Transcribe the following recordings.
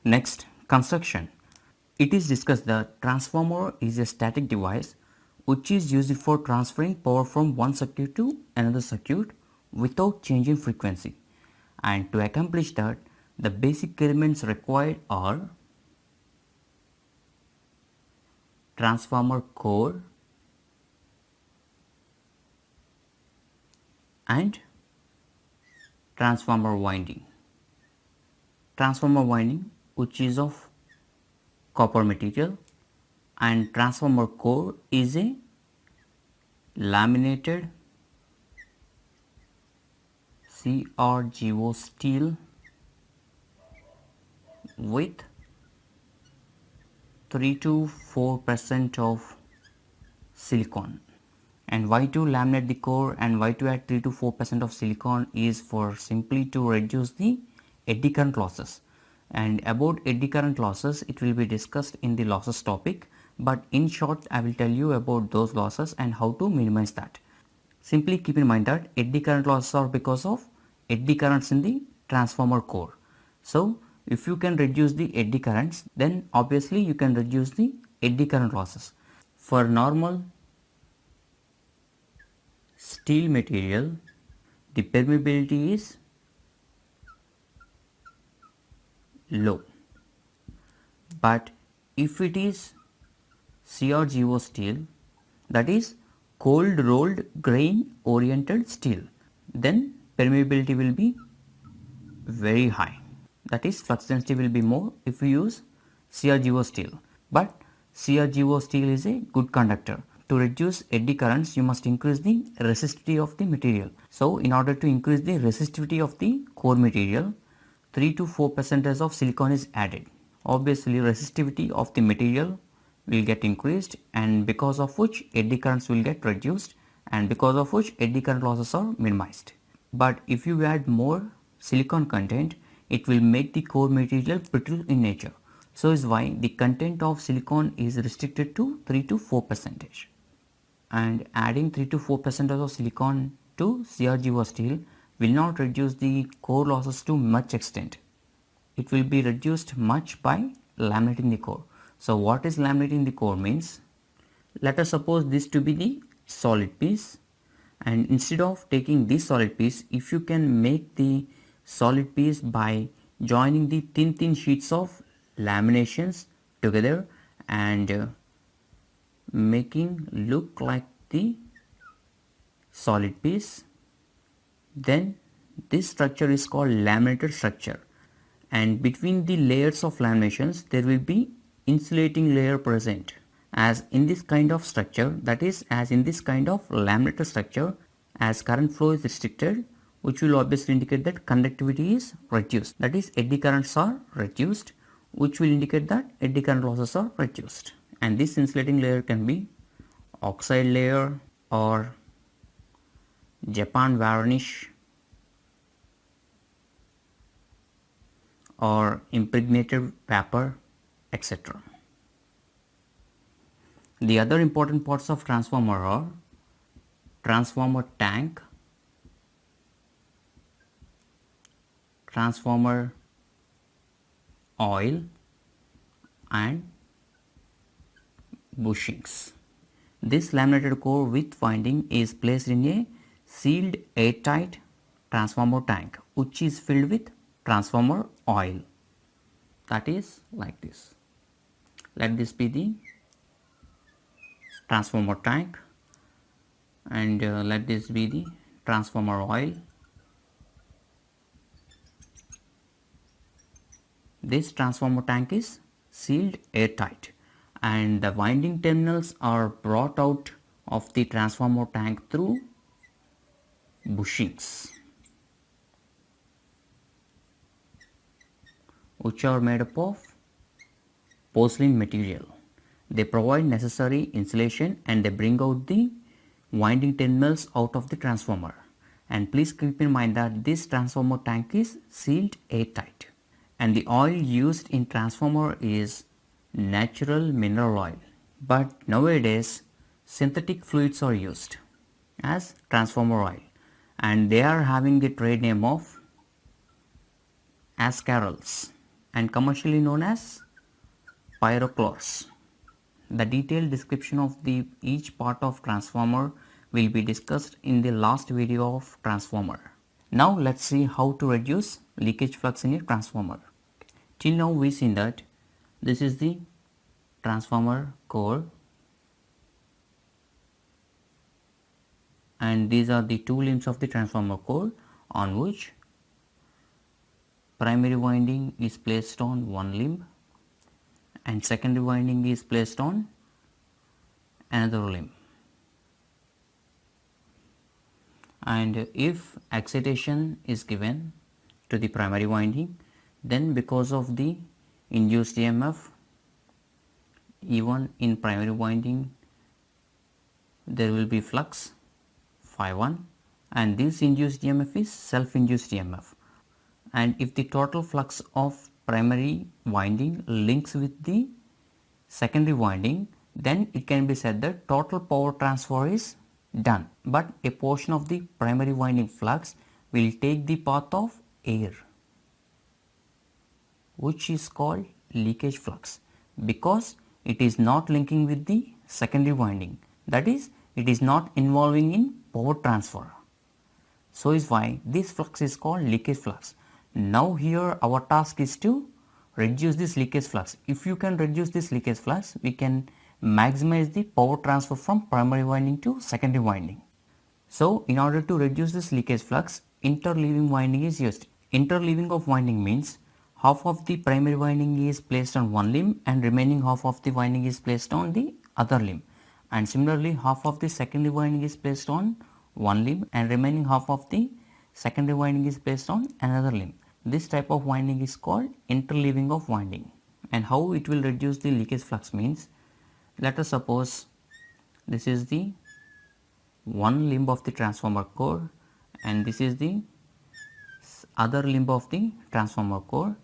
Next, construction. It is discussed that transformer is a static device which is used for transferring power from one circuit to another circuit without changing frequency. And to accomplish that, the basic elements required are transformer core and transformer winding. Transformer winding which is of copper material, and transformer core is a laminated CRGO steel with 3 to 4% of silicon. And why to laminate the core and why to add 3 to 4% of silicon is for simply to reduce the eddy current losses. And about eddy current losses, it will be discussed in the losses topic, but in short I will tell you about those losses and how to minimize that. Simply keep in mind that eddy current losses are because of eddy currents in the transformer core. So if you can reduce the eddy currents, then obviously you can reduce the eddy current losses. For normal steel material, the permeability is low, but if it is CRGO steel, that is cold rolled grain oriented steel, then permeability will be very high, that is flux density will be more if you use CRGO steel. But CRGO steel is a good conductor. To reduce eddy currents, you must increase the resistivity of the material. So in order to increase the resistivity of the core material, 3 to 4% of silicon is added. Obviously resistivity of the material will get increased, and because of which eddy currents will get reduced, and because of which eddy current losses are minimized. But if you add more silicon content, it will make the core material brittle in nature. So is why the content of silicon is restricted to 3 to 4%. And adding 3 to 4% of silicon to CRGO steel will not reduce the core losses to much extent. It will be reduced much by laminating the core. So what is laminating the core means? Let us suppose this to be the solid piece, and instead of taking this solid piece, if you can make the solid piece by joining the thin sheets of laminations together and making look like the solid piece, then this structure is called laminated structure, and between the layers of laminations there will be insulating layer present. As in this kind of structure, that is as in this kind of laminated structure, as current flow is restricted, which will obviously indicate that conductivity is reduced, that is eddy currents are reduced, which will indicate that eddy current losses are reduced. And this insulating layer can be oxide layer or Japan varnish or impregnated vapor, etc. The other important parts of transformer are transformer tank, transformer oil and bushings. This laminated core with winding is placed in a sealed airtight transformer tank which is filled with transformer oil, that is like this. Let this be the transformer tank, and let this be the transformer oil. This transformer tank is sealed airtight, and the winding terminals are brought out of the transformer tank through bushings, which are made up of porcelain material. They provide necessary insulation and they bring out the winding terminals out of the transformer. And please keep in mind that this transformer tank is sealed airtight. And the oil used in transformer is natural mineral oil. But nowadays synthetic fluids are used as transformer oil, and they are having the trade name of ascarols. and commercially known as pyrochlores. The detailed description of each part of transformer will be discussed in the last video of transformer. Now let's see how to reduce leakage flux in a transformer. Till now we seen that this is the transformer core and these are the two limbs of the transformer core on which primary winding is placed on one limb and secondary winding is placed on another limb. And if excitation is given to the primary winding, then because of the induced EMF, even in primary winding there will be flux phi 1 and this induced EMF is self-induced EMF. And if the total flux of primary winding links with the secondary winding, then it can be said that total power transfer is done, but a portion of the primary winding flux will take the path of air, which is called leakage flux, because it is not linking with the secondary winding, that is, it is not involving in power transfer. So is why this flux is called leakage flux. Now here our task is to reduce this leakage flux. If you can reduce this leakage flux, we can maximize the power transfer from primary winding to secondary winding. So in order to reduce this leakage flux, interleaving winding is used. Interleaving of winding means half of the primary winding is placed on one limb and remaining half of the winding is placed on the other limb, and similarly half of the secondary winding is placed on one limb and remaining half of the secondary winding is placed on another limb. This type of winding is called interleaving of winding. And how it will reduce the leakage flux means, let us suppose this is the one limb of the transformer core and this is the other limb of the transformer core,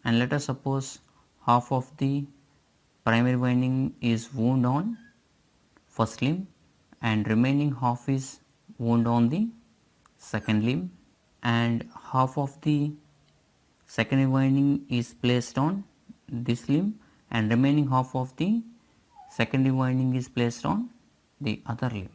and let us suppose half of the primary winding is wound on first limb and remaining half is wound on the second limb, and half of the secondary winding is placed on this limb and remaining half of the secondary winding is placed on the other limb.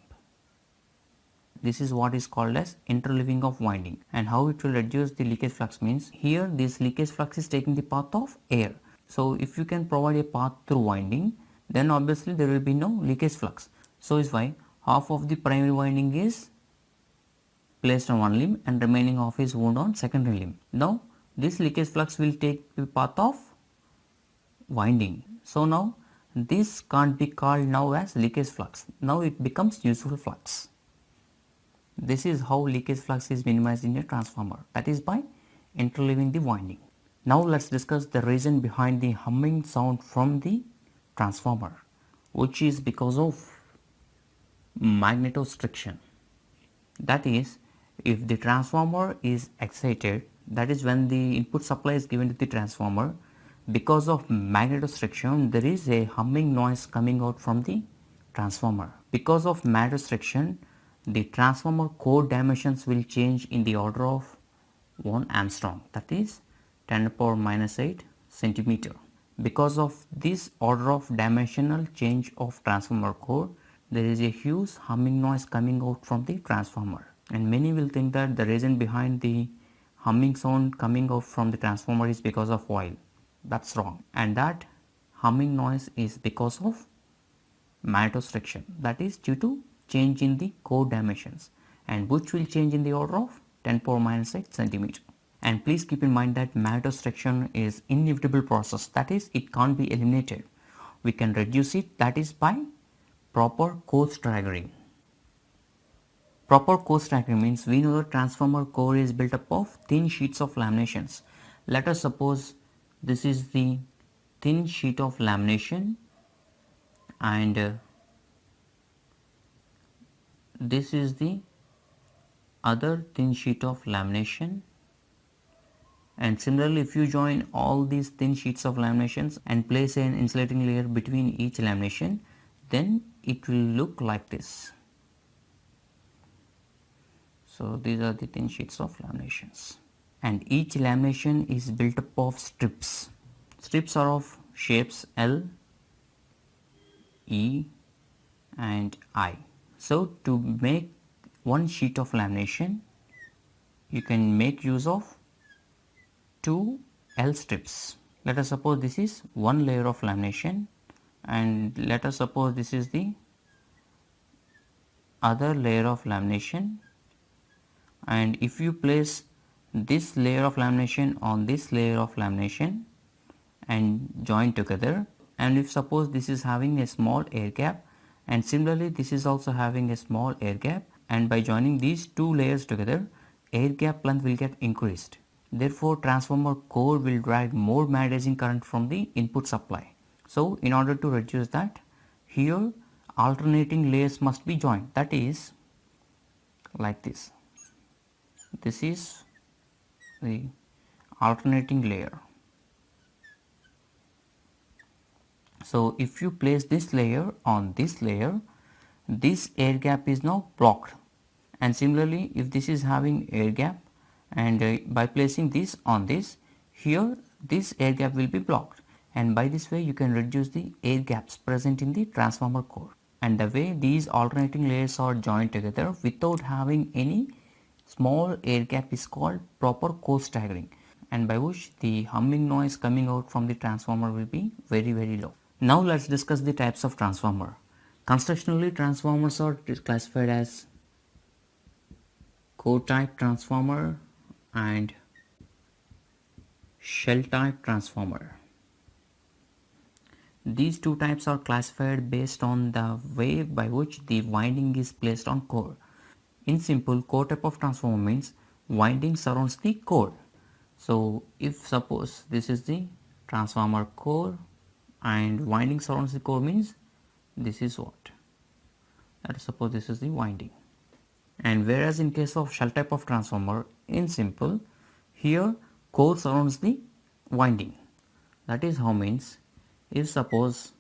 This is what is called as interleaving of winding. And how it will reduce the leakage flux means, here this leakage flux is taking the path of air. So if you can provide a path through winding, then obviously there will be no leakage flux. So is why half of the primary winding is placed on one limb and remaining half is wound on secondary limb. Now this leakage flux will take the path of winding. So now this can't be called now as leakage flux. Now it becomes useful flux. This is how leakage flux is minimized in a transformer, that is by interleaving the winding. Now let's discuss the reason behind the humming sound from the transformer, which is because of magnetostriction. That is, if the transformer is excited, that is when the input supply is given to the transformer, because of magnetostriction there is a humming noise coming out from the transformer. Because of magnetostriction, the transformer core dimensions will change in the order of 1 Armstrong, that is 10 to the power minus 8 centimeter. Because of this order of dimensional change of transformer core, there is a huge humming noise coming out from the transformer, and many will think that the reason behind the humming sound coming out from the transformer is because of oil. That's wrong, and that humming noise is because of magnetostriction, that is due to change in the core dimensions, and which will change in the order of 10 to the power minus 8 centimeter. And please keep in mind that magnetostriction is inevitable process, that is it can't be eliminated. We can reduce it, that is by proper core staggering. Proper core staggering means we know the transformer core is built up of thin sheets of laminations. Let us suppose this is the thin sheet of lamination and this is the other thin sheet of lamination, and similarly if you join all these thin sheets of laminations and place an insulating layer between each lamination, then it will look like this. So these are the thin sheets of laminations. and each lamination is built up of strips. Strips are of shapes L, E and I. So to make one sheet of lamination, you can make use of two L strips. Let us suppose this is one layer of lamination, and let us suppose this is the other layer of lamination, and if you place this layer of lamination on this layer of lamination and join together, and if suppose this is having a small air gap and similarly this is also having a small air gap, and by joining these two layers together, air gap length will get increased. Therefore, transformer core will drive more magnetizing current from the input supply. So in order to reduce that, here alternating layers must be joined, that is like this. This is the alternating layer. So if you place this layer on this layer, this air gap is now blocked, and similarly if this is having air gap, and by placing this on this, here this air gap will be blocked, and by this way you can reduce the air gaps present in the transformer core. And the way these alternating layers are joined together without having any small air gap is called proper core staggering, and by which the humming noise coming out from the transformer will be very low. Now let's discuss the types of transformer. Constructionally, transformers are classified as core type transformer and shell type transformer. These two types are classified based on the way by which the winding is placed on core. In simple, core type of transformer means winding surrounds the core. So if suppose this is the transformer core and winding surrounds the core, means this is what? Let us suppose this is the winding. And whereas in case of shell type of transformer, in simple, here core surrounds the winding. That is how, means if suppose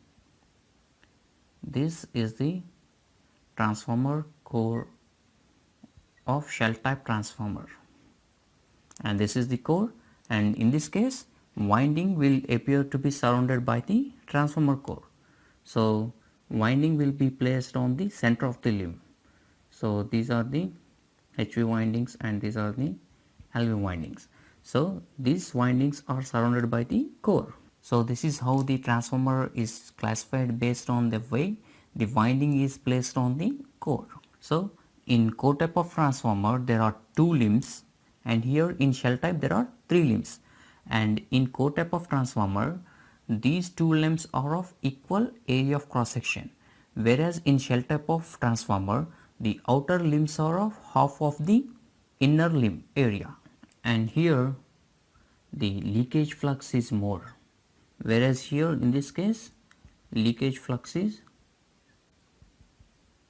this is the transformer core of shell type transformer and this is the core, and in this case winding will appear to be surrounded by the transformer core. So winding will be placed on the center of the limb. So these are the HV windings and these are the LV windings. So these windings are surrounded by the core. So this is how the transformer is classified based on the way the winding is placed on the core. So in core type of transformer there are two limbs, and here in shell type there are three limbs, and in core type of transformer these two limbs are of equal area of cross section, whereas in shell type of transformer the outer limbs are of half of the inner limb area, and here the leakage flux is more, whereas here in this case leakage flux is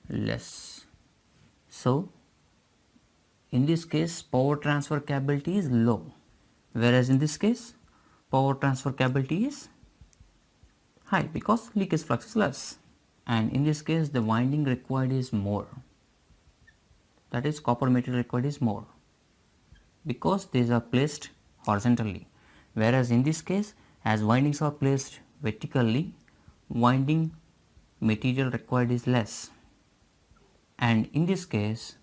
less. So in this case power transfer capability is low, whereas in this case power transfer capability is high because leakage flux is less, and in this case the winding required is more, that is copper material required is more because these are placed horizontally, whereas in this case as windings are placed vertically, winding material required is less, and in this case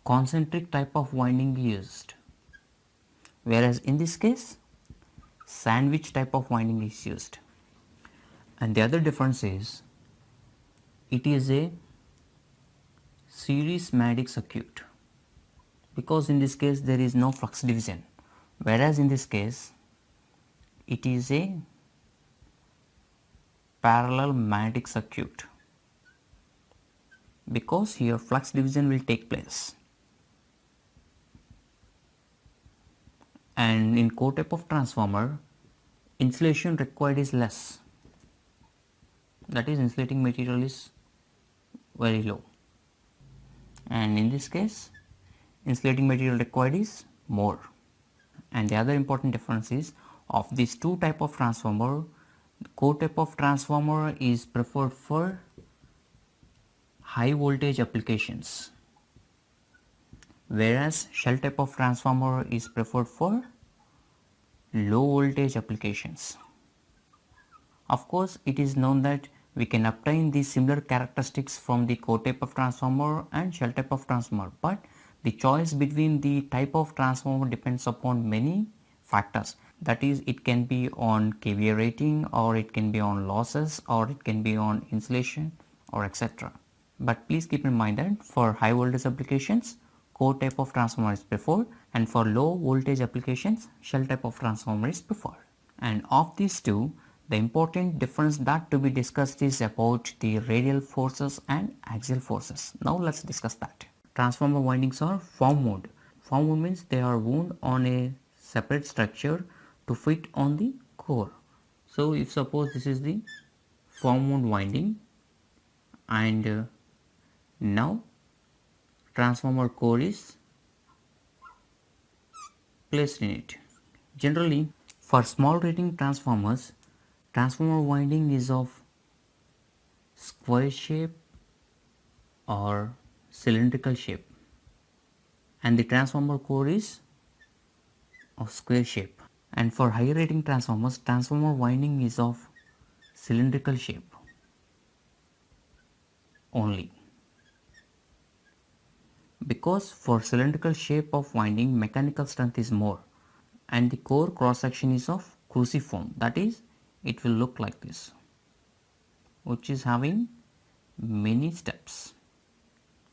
concentric type of winding used, whereas in this case sandwich type of winding is used. And the other difference is it is a series magnetic circuit, because in this case there is no flux division, whereas in this case it is a parallel magnetic circuit, because here flux division will take place. And in core type of transformer insulation required is less, that is insulating material is very low, and in this case insulating material required is more. And the other important difference is of these two type of transformer, the core type of transformer is preferred for high voltage applications, whereas shell type of transformer is preferred for low voltage applications. Of course, it is known that we can obtain these similar characteristics from the core type of transformer and shell type of transformer, but the choice between the type of transformer depends upon many factors. That is, it can be on kVA rating, or it can be on losses, or it can be on insulation, or etc. But please keep in mind that for high voltage applications, core type of transformer is preferred, and for low voltage applications, shell type of transformer is preferred. And of these two, the important difference that to be discussed is about the radial forces and axial forces. Now let's discuss that. Transformer windings are form wound. Form wound means they are wound on a separate structure to fit on the core. So if suppose this is the form wound winding, and now transformer core is placed in it. Generally, for small rating transformers, transformer winding is of square shape or cylindrical shape, and the transformer core is of square shape. And for high rating transformers, transformer winding is of cylindrical shape only, because for cylindrical shape of winding, mechanical strength is more, and the core cross section is of cruciform, that is, it will look like this, which is having many steps.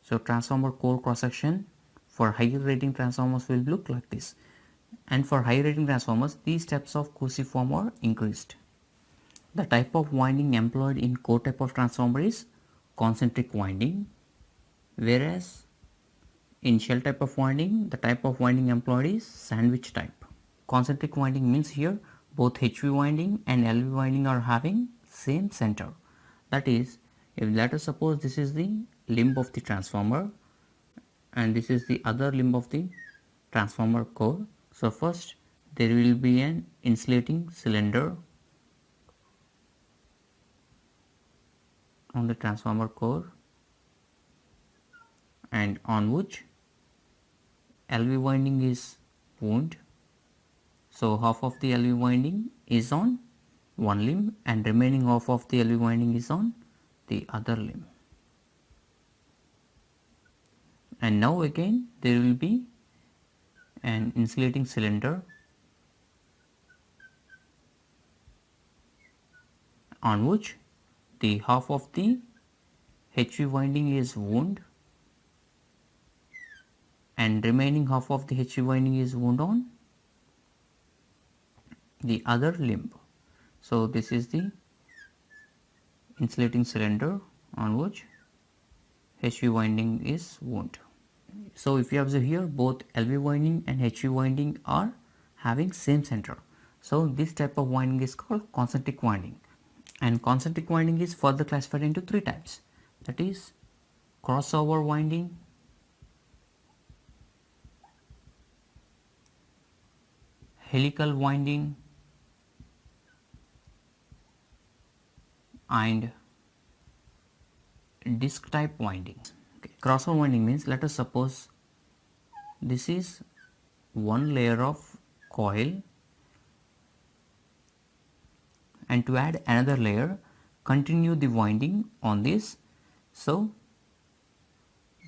So transformer core cross section for higher rating transformers will look like this, and for high rating transformers these steps of cruciform are increased. The type of winding employed in core type of transformer is concentric winding, whereas in shell type of winding the type of winding employed is sandwich type. Concentric winding means here both HV winding and LV winding are having same center. That is, if let us suppose this is the limb of the transformer and this is the other limb of the transformer core. So first there will be an insulating cylinder on the transformer core, and on which LV winding is wound. So half of the LV winding is on one limb and remaining half of the LV winding is on the other limb. And now again there will be an insulating cylinder on which the half of the HV winding is wound and remaining half of the HV winding is wound on the other limb. So this is the insulating cylinder on which HV winding is wound. So if you observe here, both LV winding and HV winding are having same center. So this type of winding is called concentric winding, and concentric winding is further classified into three types, that is crossover winding, helical winding, and disc type winding. Okay. Crossover winding means, let us suppose this is one layer of coil, and to add another layer continue the winding on this. So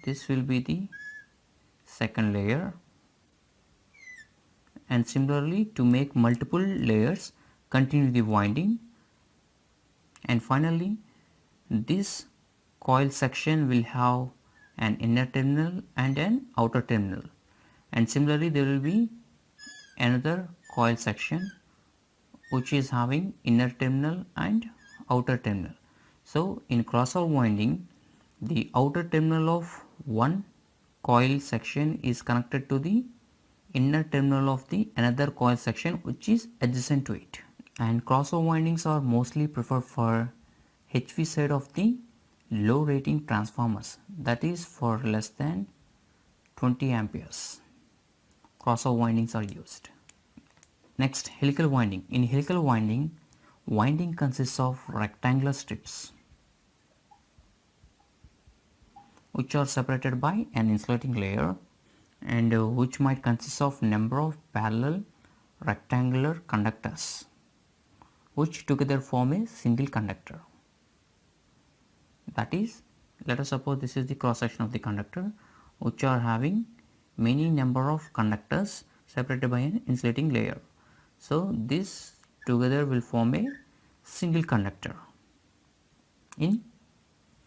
this will be the second layer, and similarly to make multiple layers continue the winding, and finally this coil section will have an inner terminal and an outer terminal, and similarly there will be another coil section which is having inner terminal and outer terminal. So in crossover winding, the outer terminal of one coil section is connected to the inner terminal of the another coil section which is adjacent to it, and crossover windings are mostly preferred for HV side of the low rating transformers, that is for less than 20 amperes. Crossover windings are used. Next, helical winding. In helical winding, winding consists of rectangular strips which are separated by an insulating layer, and which might consist of number of parallel rectangular conductors which together form a single conductor. That is, let us suppose this is the cross section of the conductor which are having many number of conductors separated by an insulating layer. So this together will form a single conductor in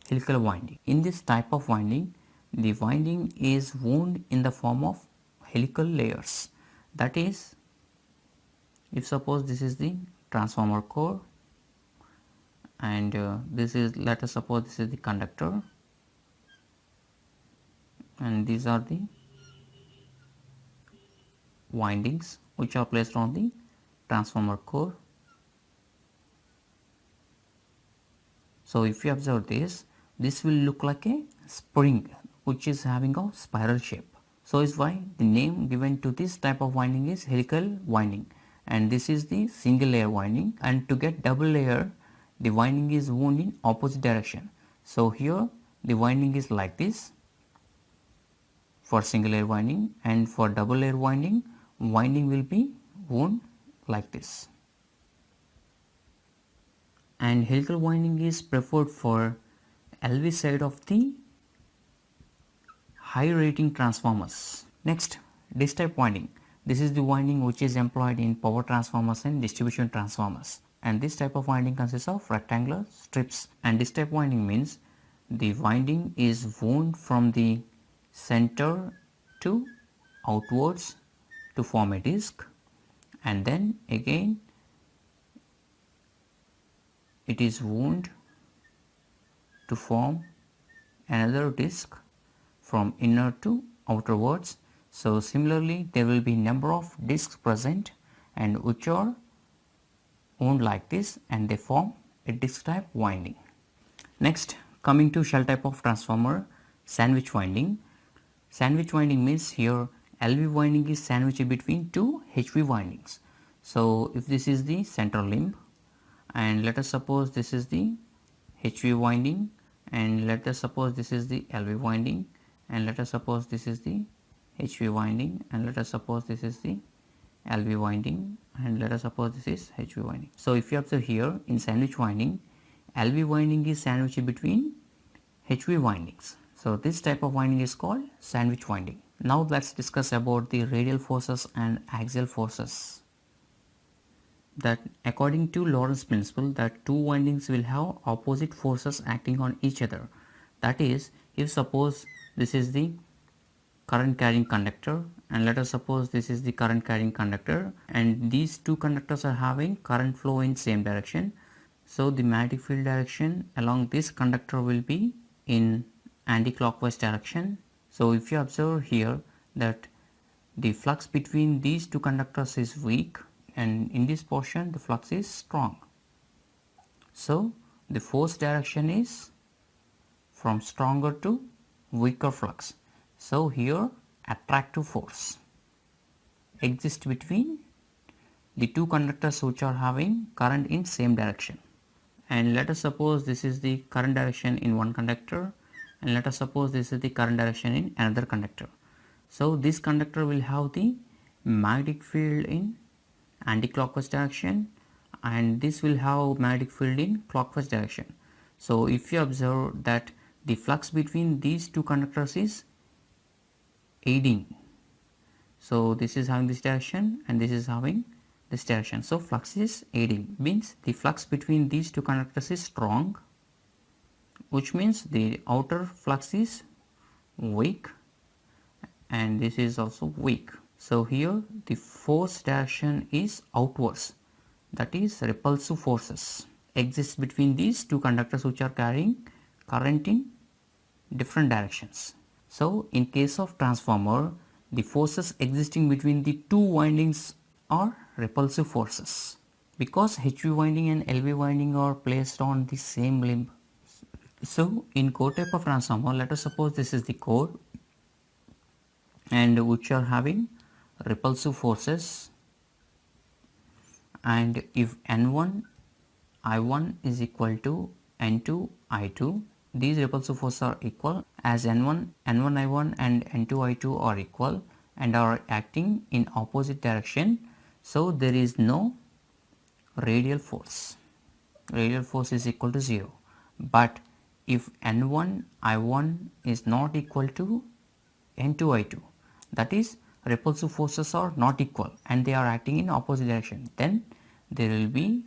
helical winding. In this type of winding, the winding is wound in the form of helical layers. That is, if suppose this is the transformer core and this is, let us suppose this is the conductor, and these are the windings which are placed on the transformer core. So if you observe this, this will look like a spring which is having a spiral shape. So is why the name given to this type of winding is helical winding, and this is the single layer winding, and to get double layer the winding is wound in opposite direction. So here the winding is like this for single layer winding, and for double layer winding will be wound like this. And helical winding is preferred for LV side of the high rating transformers. Next, dish type winding. This is the winding which is employed in power transformers and distribution transformers, and this type of winding consists of rectangular strips. And dish type winding means the winding is wound from the center to outwards to form a disc, and then again it is wound to form another disc from inner to outerwards. So similarly there will be number of discs present and which are wound like this, and they form a disc type winding. Next, coming to shell type of transformer, sandwich winding. Sandwich winding means here LV winding is sandwiched between two HV windings. So if this is the central limb, and let us suppose this is the HV winding, and let us suppose this is the LV winding, and let us suppose this is the HV winding, and let us suppose this is the LV winding, and let us suppose this is HV winding. So if you observe here in sandwich winding, LV winding is sandwiched between HV windings. So this type of winding is called sandwich winding. Now let's discuss about the radial forces and axial forces. That according to Lorentz principle, that two windings will have opposite forces acting on each other. That is, if suppose this is the current carrying conductor, and let us suppose this is the current carrying conductor, and these two conductors are having current flow in same direction. So the magnetic field direction along this conductor will be in anti-clockwise direction. So if you observe here that the flux between these two conductors is weak, and in this portion the flux is strong. So the force direction is from stronger to weaker flux. So here attractive force exists between the two conductors which are having current in same direction. And let us suppose this is the current direction in one conductor, and let us suppose this is the current direction in another conductor. So this conductor will have the magnetic field in anti-clockwise direction, and this will have magnetic field in clockwise direction. So if you observe that the flux between these two conductors is aiding, so this is having this direction and this is having this direction. So flux is aiding, means the flux between these two conductors is strong, which means the outer flux is weak, and this is also weak. So here the force direction is outwards, that is repulsive forces exist between these two conductors which are carrying current in different directions. So in case of transformer, the forces existing between the two windings are repulsive forces, because HV winding and LV winding are placed on the same limb. So in core type of transformer, let us suppose this is the core, and which are having repulsive forces, and if N1 I1 is equal to N2 I2, these repulsive forces are equal, as N1I1 and N2I2 are equal and are acting in opposite direction. So there is no radial force. Radial force is equal to 0. But if N1I1 is not equal to N2I2, that is repulsive forces are not equal and they are acting in opposite direction, then there will be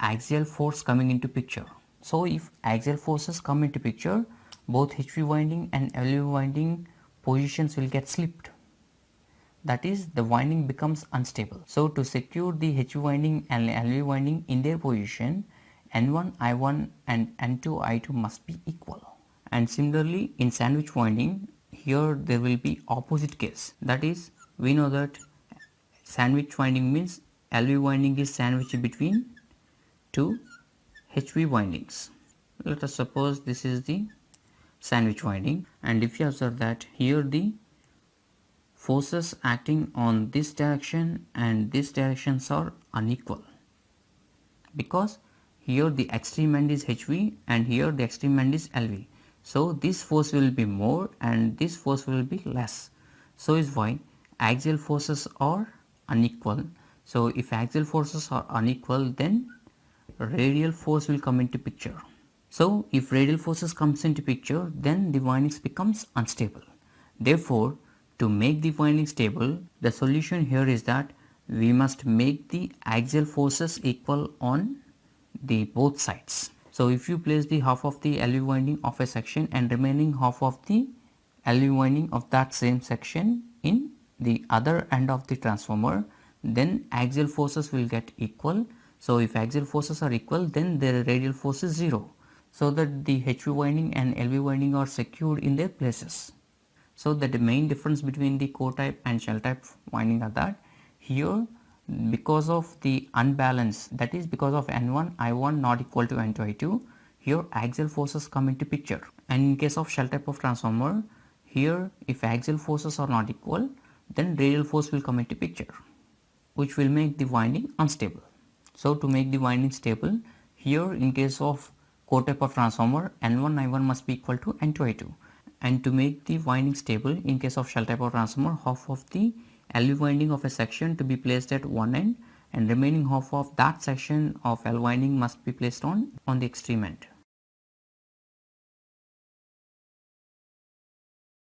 axial force coming into picture. So if axial forces come into picture, both HV winding and LV winding positions will get slipped. That is, the winding becomes unstable. So to secure the HV winding and LV winding in their position, N1I1 and N2I2 must be equal. And similarly in sandwich winding, here there will be opposite case. That is, we know that sandwich winding means LV winding is sandwiched between two HV windings. Let us suppose this is the sandwich winding, and if you observe that here the forces acting on this direction and this directions are unequal, because here the extreme end is HV and here the extreme end is LV. So this force will be more and this force will be less. So is why axial forces are unequal. So if axial forces are unequal, then radial force will come into picture. So if radial forces comes into picture, then the windings becomes unstable. Therefore, to make the winding stable, the solution here is that we must make the axial forces equal on the both sides. So if you place the half of the LV winding of a section and remaining half of the LV winding of that same section in the other end of the transformer, then axial forces will get equal. So if axial forces are equal, then their radial force is 0, so that the HV winding and LV winding are secured in their places. So that the main difference between the core type and shell type winding are that here, because of the unbalance, that is because of N1I1 not equal to N2I2, here axial forces come into picture. And in case of shell type of transformer, here if axial forces are not equal, then radial force will come into picture, which will make the winding unstable. So to make the winding stable, here in case of core type of transformer, N1I1 must be equal to N2I2. And to make the winding stable, in case of shell type of transformer, half of the LV winding of a section to be placed at one end and remaining half of that section of L winding must be placed on the extreme end.